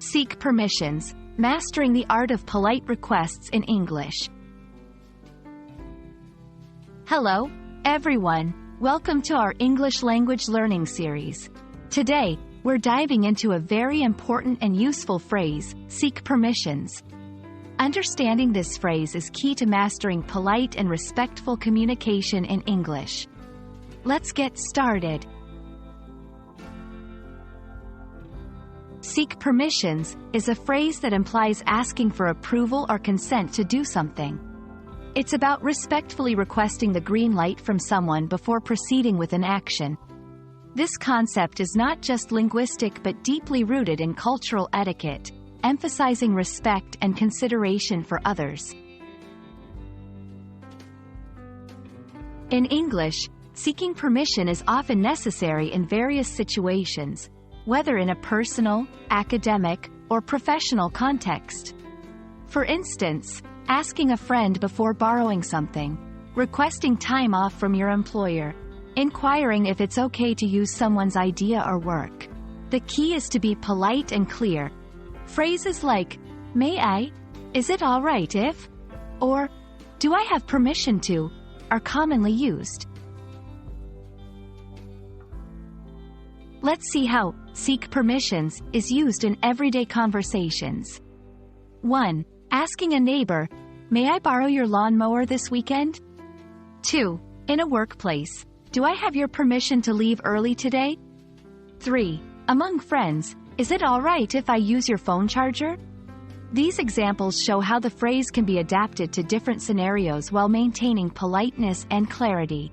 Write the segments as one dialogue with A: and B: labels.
A: Seek permissions, mastering the art of polite requests in English. Hello, everyone. Welcome to our English language learning series. Today, we're diving into a very important and useful phrase, seek permissions. Understanding this phrase is key to mastering polite and respectful communication in English. Let's get started. Seek permissions is a phrase that implies asking for approval or consent to do something. It's about respectfully requesting the green light from someone before proceeding with an action. This concept is not just linguistic but deeply rooted in cultural etiquette, emphasizing respect and consideration for others. In English, seeking permission is often necessary in various situations, whether in a personal, academic, or professional context. For instance, asking a friend before borrowing something, requesting time off from your employer, inquiring if it's okay to use someone's idea or work. The key is to be polite and clear. Phrases like, "May I?" "Is it all right if?" or "Do I have permission to?" are commonly used. Let's see how seek permissions is used in everyday conversations. 1. Asking a neighbor, "May I borrow your lawnmower this weekend?" 2. In a workplace, "Do I have your permission to leave early today?" 3. Among friends, "Is it all right if I use your phone charger?" These examples show how the phrase can be adapted to different scenarios while maintaining politeness and clarity.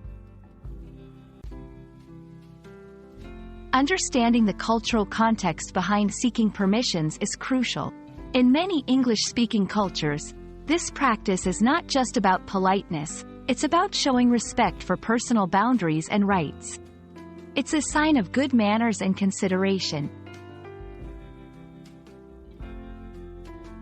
A: Understanding the cultural context behind seeking permissions is crucial. In many English-speaking cultures, this practice is not just about politeness, it's about showing respect for personal boundaries and rights. It's a sign of good manners and consideration.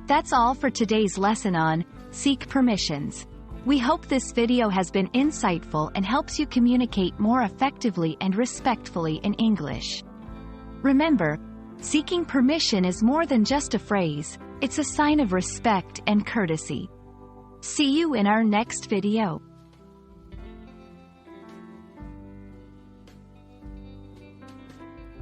A: That's all for today's lesson on seek permissions. We hope this video has been insightful and helps you communicate more effectively and respectfully in English. Remember, seeking permission is more than just a phrase, it's a sign of respect and courtesy. See you in our next video.